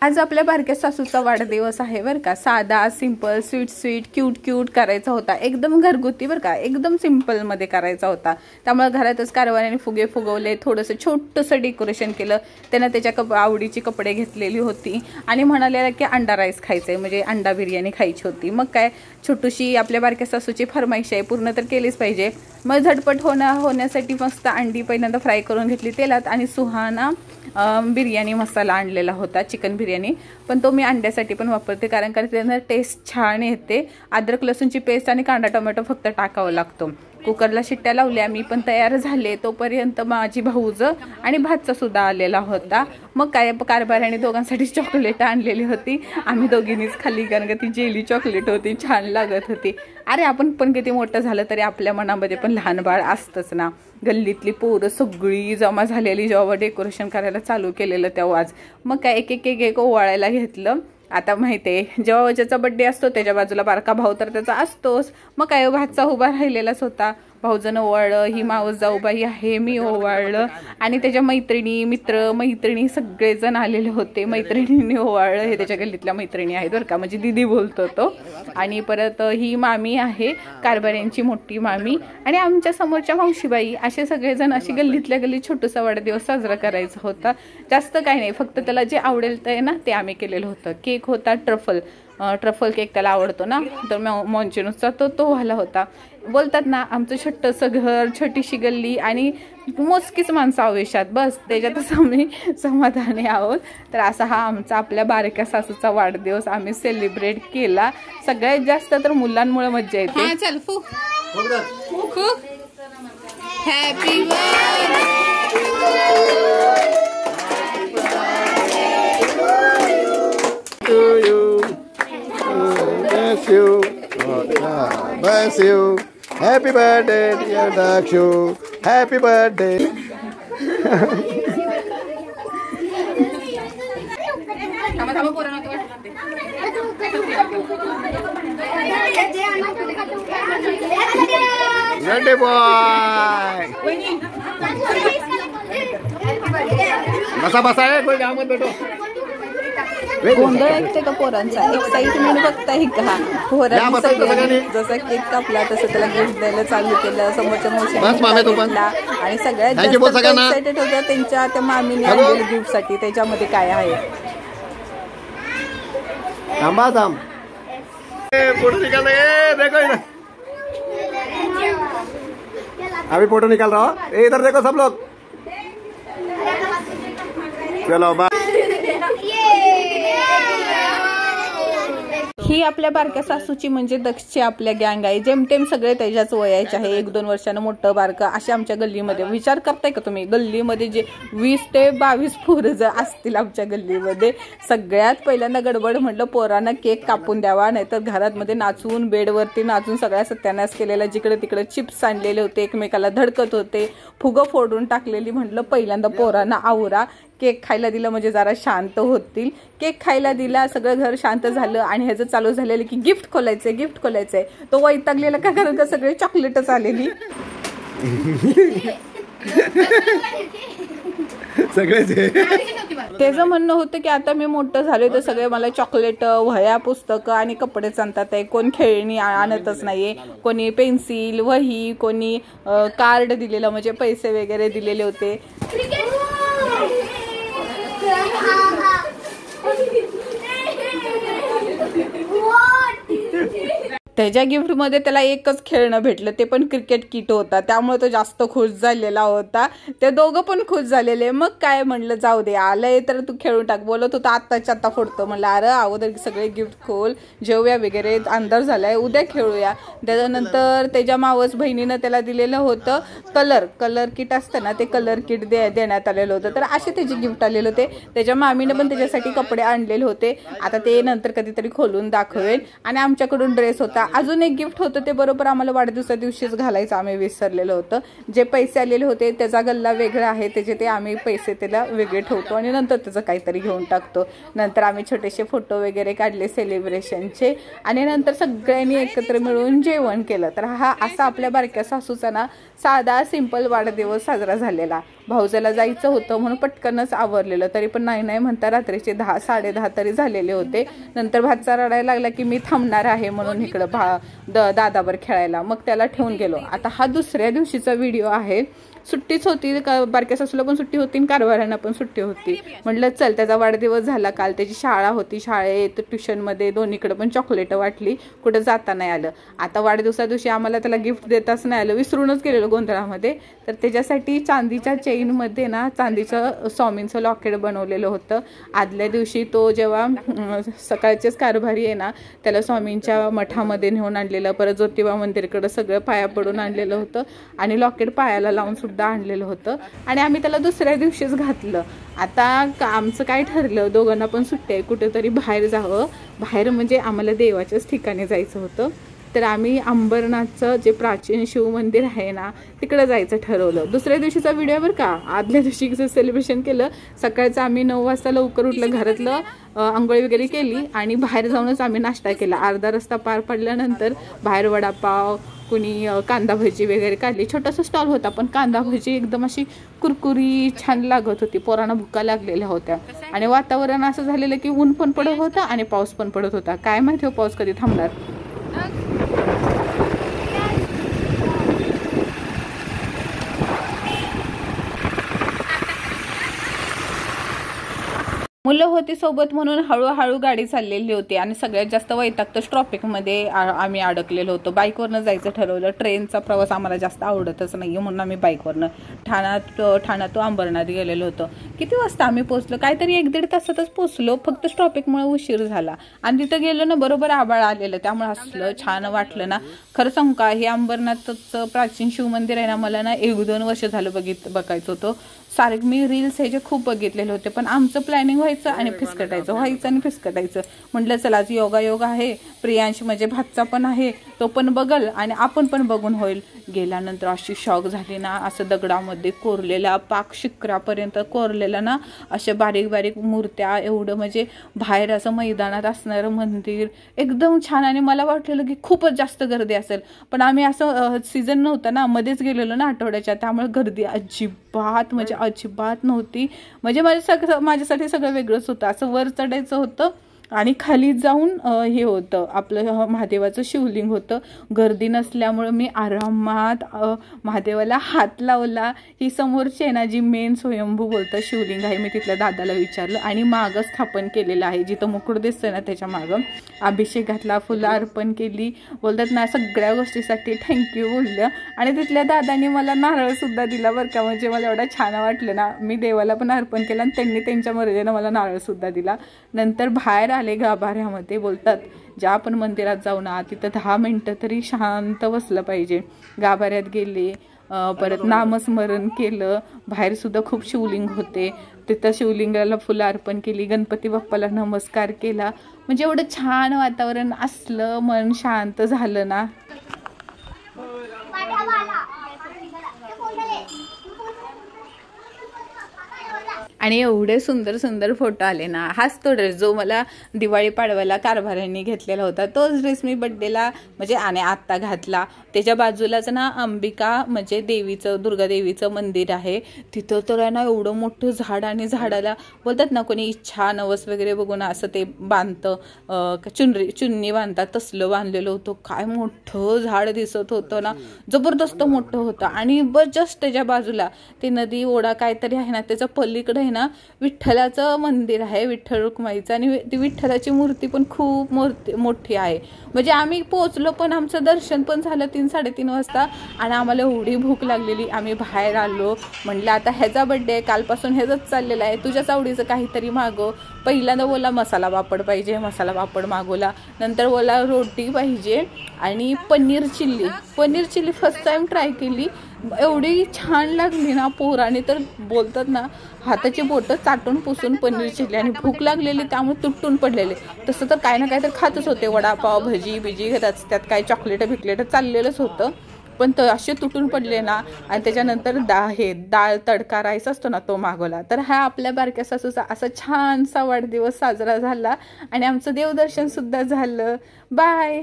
आज आपल्या बारक्या सासूचा वाढदिवस आहे बरं का। साधा सिंपल स्वीट क्यूट क्यूट करायचा होता, एकदम घरगुती बरं का, एकदम सिंपल मध्ये करायचा होता। त्यामुळे घरातच कारभाराने फुगे फुगवले, थोडंसं छोटंसं डेकोरेशन केलं। त्यानं त्याच्या आवडीची कपडे घेतलेली होती आणि म्हणालेला की अंडा राईस खायचंय, म्हणजे अंडा बिर्याणी खायची होती। मग काय छोटीशी आपल्या बारक्या सासूची फरमाईश आहे, पूर्ण तर केलीच पाहिजे। मग झटपट होण्यासाठी मस्त अंडी पहिल्यांदा फ्राय करून घेतली तेलात आणि सुहाना बिर्याणी मसाला आणलेला होता, चिकन बिर्याणी, पण तो मी अंड्यासाठी पण वापरते कारण त्यानं टेस्ट छान येते। अद्रक लसूणची पेस्ट आणि कांदा टोमॅटो फक्त टाकावा लागतो। कुकरला शिट्ट्या लावल्या, मी पण तयार झाले तोपर्यंत माझी भाऊज आणि भाचा सुद्धा आलेला होता। मग काय कारभाराने दोघांसाठी चॉकलेट आणलेली होती, आम्ही दोघींनीच खाल्ली कारण का ती जेली चॉकलेट होती, छान लागत होती। अरे आपण पण किती मोठं झालं तरी आपल्या मनामध्ये पण लहान बाळ असतंच ना। गल्लीतली पोरं सगळी जमा झालेली जेव्हा डेकोरेशन करायला चालू केलेलं तेव्हाच मग काय एक एक ओवाळायला घेतलं। आता माहिती आहे जेव्हा ज्याचा बड्डे असतो त्याच्या बाजूला बारका भाऊ तर त्याचा असतोच। मग काय भाचा उभा राहिलेलाच होता, भाऊजन ओवाळलं, ही मावस जाऊबाई आहे, मी ओवाळलं आणि त्याच्या मैत्रिणी मित्र मैत्रिणी सगळेजण आलेले होते। मैत्रिणींनी ओवाळलं, हे त्याच्या गल्लीतल्या मैत्रिणी आहेत बरं का, म्हणजे दिदी बोलतो तो। आणि परत ही मामी आहे, कारभाऱ्यांची मोठी मामी, आणि आमच्या समोरच्या मावशीबाई, असे सगळेजण अशी गल्लीतल्या गल्लीत छोटूसा वाढदिवस साजरा करायचा होता। जास्त काही नाही, फक्त त्याला जे आवडेल ते ना ते आम्ही केलेलं होतं। केक होता ट्रफल केक, त्याला आवडतो ना, तर मॉन्चिनोचा तो वाला होता। बोलतात ना आमचं छोटंसं घर, छोटीशी गल्ली आणि मोजकीच माणसं आयुष्यात, बस त्याच्यातच आम्ही समाधानी आहोत। तर असा हा आमचा आपल्या बारक्या सासूचा वाढदिवस आम्ही सेलिब्रेट केला। सगळ्यात जास्त तर मुलांमुळे मज्जा येते। चल फू happy Bless you. Happy birthday, dear Dakshu. Happy birthday. Birthday boy. बसा है कोई काम मत बैठो। गोंधळ ऐकते का पोरांचा, एक्साइटमेंट बघताय का पोरांनी। जसा केक कापला तसं त्याला गिफ्ट द्यायला चालू केलं, समोरच्या मावशीला, आणि सगळ्यात जास्त एक्साइटेड होत्या त्यांच्या त्या मामीने आणलेल्या गिफ्ट साठी। त्याच्यामध्ये काय आहे अभी फोटो निकाल रहा हूँ, इधर देखो सब लोग, चलो बाय। ही आपल्या बारक्या सासूची म्हणजे दक्षची आपल्या गँग आहे, जेमतेम सगळे त्याच्याच वयाचे आहे, 1-2 वर्षानं मोठं बारकं असे आमच्या गल्लीमध्ये। विचार करताय का तुम्ही, गल्लीमध्ये जे 20 ते 22 पोरं जर असतील आमच्या गल्लीमध्ये। सगळ्यात पहिल्यांदा गडबड म्हटलं पोरांना केक कापून द्यावा, नाहीतर घरात मध्ये नाचून बेडवरती नाचून सगळ्या सत्यानाश केलेला, जिकडे तिकडे चिप्स आणलेले होते, एकमेकाला धडकत होते, फुगं फोडून टाकलेली। म्हटलं पहिल्यांदा पोरांना आवरा, केक खायला दिलं म्हणजे जरा शांत होतील। केक खायला दिला, सगळं घर शांत झालं आणि ह्याचं चालू झालेलं की गिफ्ट खोलायचंय। तो वैतागलेला का, कारण का सगळे चॉकलेटच आलेली त्याचं म्हणणं होतं की आता मी मोठं झालोय तर सगळे मला चॉकलेट, वह्या, पुस्तकं आणि कपडेच आणतात आहे, कोण खेळणी आणतच नाहीये। कोणी पेन्सिल, वही, कोणी कार्ड दिलेलं, म्हणजे पैसे वगैरे दिलेले होते। त्याच्या गिफ्टमध्ये त्याला एकच खेळणं भेटलं, ते पण क्रिकेट किट होता, त्यामुळे तो जास्त खुश झालेला होता। ते दोघं पण खुश झालेले। मग काय म्हणलं जाऊ दे, आलंय तर तू खेळून टाक, बोलत होता आत्ताच्या आत्ता फोडतो। म्हणलं अरे अगोदर सगळे गिफ्ट खोल, जेवूया वगैरे, अंधार झालाय, उद्या खेळूया। त्याच्यानंतर त्याच्या मावस बहिणीनं त्याला दिलेलं होतं कलर किट असतं ना, ते कलर किट देण्यात आलेलं होतं। तर असे त्याचे गिफ्ट आलेले होते। त्याच्या मामीनं पण त्याच्यासाठी कपडे आणलेले होते, आता ते नंतर कधीतरी खोलून दाखवेल। आणि आमच्याकडून ड्रेस होता। अजून एक गिफ्ट होतं, ते बरोबर आम्हाला वाढदिवसा दिवशीच घालायचं, आम्ही विसरलेलं होतं। जे पैसे आलेले होते त्याचा गल्ला वेगळा आहे, त्याचे ते आम्ही पैसे त्याला वेगळे ठेवतो आणि नंतर त्याचं काहीतरी घेऊन टाकतो। नंतर आम्ही छोटेसे फोटो वगैरे काढले सेलिब्रेशनचे आणि नंतर सगळ्यांनी एकत्र मिळून जेवण केलं। तर हा असा आपल्या बारक्या सासूचा ना साधा सिंपल वाढदिवस साजरा झालेला। भाऊजाला जायचं होतं म्हणून पटकनच आवरलेलं, तरी पण नाही म्हणता रात्रीचे 10 10:30 तरी झालेले होते. नंतर भातचा रडायला लागला की मी थांबणार आहे म्हणून इकडं दादावर खेळायला, मग त्याला ठेवून गेलो. आता हा दुसऱ्या दिवशीचा व्हिडिओ आहे. सुट्टीच होती, बारक्या सासूला पण सुट्टी होती आणि कारभाऱ्यांना पण सुट्टी होती. म्हटलं चल, त्याचा वाढदिवस झाला काल, त्याची शाळा होती, शाळेत ट्युशनमध्ये दोन्हीकडे पण चॉकलेट वाटली, कुठं जाता नाही आलं. आता वाढदिवसा दिवशी आम्हाला त्याला गिफ्ट देताच नाही आलं, विसरूनच गेलेलो गोंधळामध्ये. तर त्याच्यासाठी चांदीच्या चेनमध्ये ना चांदीचं स्वामींचं लॉकेट बनवलेलं होतं. आदल्या दिवशी तो जेव्हा सकाळचेच कारभारी आहे ना, त्याला स्वामींच्या मठामध्ये नेऊन आणलेलं, परत ज्योतिबा मंदिरकडं सगळं पाया पडून आणलेलं होतं आणि लॉकेट पायाला लावून सुद्धा आणलेलं होतं आणि आम्ही त्याला दुसऱ्या दिवशीच घातलं. आता आमचं काय ठरलं, दोघांना पण सुट्टी आहे, कुठेतरी बाहेर जावं. बाहेर म्हणजे आम्हाला देवाच्याच ठिकाणी जायचं होतं. तर आम्ही अंबरनाथचं जे प्राचीन शिव मंदिर आहे ना तिकडं जायचं ठरवलं. दुसऱ्या दिवशीचा व्हिडिओ बरं का. आदल्या दिवशी सेलिब्रेशन केलं, सकाळचं आम्ही 9 वाजता लवकर उठलं, घरातलं आंघोळी वगैरे केली आणि बाहेर जाऊनच आम्ही नाश्ता केला. अर्धा रस्ता पार पडल्यानंतर बाहेर वडापाव, कुणी कांदा भजी वगैरे काढली. छोटासा स्टॉल होता पण कांदा भजी एकदम अशी कुरकुरी छान लागत होती. पोरांना भुका लागलेल्या होत्या आणि वातावरण असं झालेलं की ऊन पण पडत होता आणि पाऊस पण पडत होता. काय माहिती हो पाऊस कधी थांबणार. मुलं होती सोबत म्हणून हळूहळू गाडी चाललेली होती आणि सगळ्यात जास्त वैतागतं ट्रॉफिकमध्ये आम्ही अडकलेलो होतो. बाईकवरनं जायचं ठरवलं. ट्रेनचा प्रवास आम्हाला जास्त आवडतच नाही म्हणून आम्ही बाईकवरनं ठाणा तो अंबरनाथ गेलेलो होतो. किती वाजता आम्ही पोहोचलो, काहीतरी 1-1.5 तासातच पोहोचलो. फक्त ट्रॉफिकमुळे उशीर झाला आणि तिथं गेलो ना बरोबर आभाळ आलेलं, त्यामुळे असलं छान वाटलं ना. खरं सांगू का, हे अंबरनाथचं प्राचीन शिव मंदिर आहे ना, मला ना 1-2 वर्ष झालं बघायचं होतं. सारखं मी रील्स ह्याचे खूप बघितलेले होते, पण आमचं प्लॅनिंग व्हायचं आणि फिसकटायचं. म्हटलं चला आज योगा आहे, प्रियांश म्हणजे भातचा पण आहे, तो पण बघल आणि आपण पण बघून होईल. गेल्यानंतर अशी शॉक झाली ना, असं दगडामध्ये कोरलेला, पाक शिखरापर्यंत कोरलेला ना, अशा बारीक बारीक मूर्त्या, एवढं म्हणजे बाहेर असं मैदानात असणारं मंदिर एकदम छान. आणि मला वाटलेलं की खूपच जास्त गर्दी असेल, पण आम्ही असं सीझन नव्हतं ना, मध्येच गेलेलो ना आठवड्याच्या, त्यामुळे गर्दी अजिबात नव्हती. म्हणजे माझ्यासाठी सगळं वेगळंच होतं. असं वर चढायचं होतं आणि खाली जाऊन हे होतं आपलं महादेवाचं शिवलिंग होतं. गर्दी नसल्यामुळं मी आरामात महादेवाला हात लावला. ही समोरची आहे ना जी मेन स्वयंभू बोलतं शिवलिंग आहे, मी तिथल्या दादाला विचारलं आणि मागं स्थापन केलेलं आहे, जिथं मुकुट दिसतंय ना त्याच्या मागं. अभिषेक घातला, फुलं अर्पण केली, बोलतात ना सगळ्या गोष्टीसाठी थँक्यू बोललं. आणि तिथल्या दादांनी मला नारळ सुद्धा दिला बरं का. म्हणजे मला एवढं छान वाटलं ना, मी देवाला पण अर्पण केलं आणि त्यांनी त्यांच्या मर्जीनं मला नारळ सुद्धा दिला. नंतर बाहेर आले गाभाऱ्यामध्ये. बोलतात ज्या आपण मंदिरात जाऊ ना तिथं 10 मिनिटं तरी शांत बसलं पाहिजे. गाभाऱ्यात गेले, परत नामस्मरण केलं. बाहेर सुद्धा खूप शिवलिंग होते, तिथं शिवलिंगाला फुलं अर्पण केली, गणपती बाप्पाला नमस्कार केला. म्हणजे एवढं छान वातावरण असलं, मन शांत झालं ना. आणि एवढे सुंदर सुंदर फोटो आले ना. हाच तो ड्रेस जो मला दिवाळी पाडव्याला कारभाऱ्यांनी घेतलेला होता, तोच ड्रेस मी बड्डेला म्हणजे आणि आत्ता घातला. त्याच्या बाजूलाच ना अंबिका म्हणजे देवीचं, दुर्गा देवीचं मंदिर आहे. तिथं तर आहे ना एवढं मोठं झाड आणि झाडाला बोलतात ना कोणी इच्छा नवस वगैरे बघून असं ते बांधतं, चुन्नी बांधतात, तसलं बांधलेलं होतं. काय मोठं झाड दिसत होतं ना, जबरदस्त मोठं होतं. आणि जस्ट त्याच्या बाजूला ते नदी ओढा काहीतरी आहे ना, त्याच्या पलीकडे ना विठ्ठलाचं मंदिर आहे, विठ्ठल रुक्माईचं. आणि ती विठ्ठलाची मूर्ती पण खूप मोठी आहे. म्हणजे आम्ही पोहोचलो पण आमचं दर्शन पण झालं 3-3:30 वाजता आणि आम्हाला एवढी भूक लागलेली. आम्ही बाहेर आलो, म्हटलं आता ह्याचा बड्डे आहे, कालपासून ह्याचंच चाललेलं आहे, तुझ्याच आवडीचं काहीतरी मागव. पहिल्यांदा बोला मसाला पापड पाहिजे, मसाला पापड मागवला. नंतर बोला रोटी पाहिजे आणि paneer chilli first time try केली. एवढी छान लागली ना, पोराने तर बोलतात ना हाताची बोटं चाटून पुसून पनीर चिल्ली. आणि भूक लागलेली त्यामुळे तुटून पडलेले. तसं तर काय ना काय तर खातच होते, वडापाव भजी बिजी, त्यात काय चॉकलेट बिकलेट चाललेलंच होतं, पण तो असे तुटून पडले ना. आणि त्याच्यानंतर डाळ तडका राईस असतो ना तो मागवला. तर हा आपल्या बारक्या सासूचा असा छानसा वाढदिवस साजरा झाला आणि आमचं देवदर्शन सुद्धा झालं. बाय.